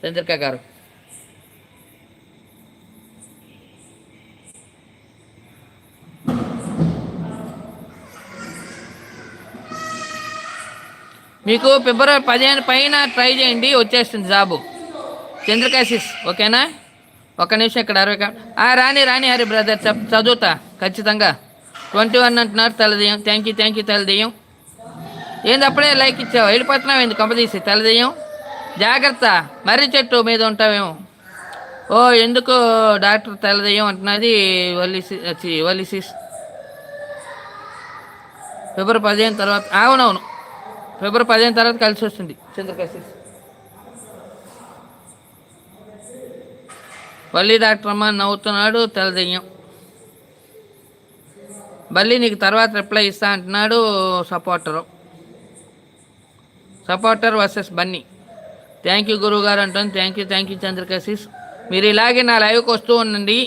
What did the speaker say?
చంద్రిక గారు. మీకు ఫిబ్రవరి 15 పైన ట్రై చేయండి, వచ్చేస్తుంది జాబు. చంద్రకాశిస్ ఓకేనా? ఒక్క నిమిషం ఇక్కడ 60 రాని హరి బ్రదర్ చదువుతా ఖచ్చితంగా. 21 అంటున్నారు తెల్లదెయ్యం. Thank you తెల్లదెయ్యం. ఏంది అప్పుడే లైక్ ఇచ్చావు, వెళ్ళిపోతున్నావు ఏంది కంపదీసి తెల్లదెయ్యం? జాగ్రత్త, మర్రి చెట్టు మీద ఉంటావేమో. ఓ ఎందుకు డాక్టర్ తెల్లదెయ్యం అంటున్నది వల్లిసిస్. ఫిబ్రవరి 15 తర్వాత, అవునవును ఫిబ్రవరి 15 తర్వాత కలిసి వస్తుంది చంద్రకాశిస్. వల్లి డాక్టర్ అమ్మ నవ్వుతున్నాడు తెల్లదెయ్యం. బల్లి నీకు తర్వాత రిప్లై ఇస్తా అంటున్నాడు supporter versus Bunny. Thank you గురువు గారు అంటాను. థ్యాంక్ యూ చంద్రకాశిస్. మీరు ఇలాగే నా లైవ్కి వస్తూ ఉండండి.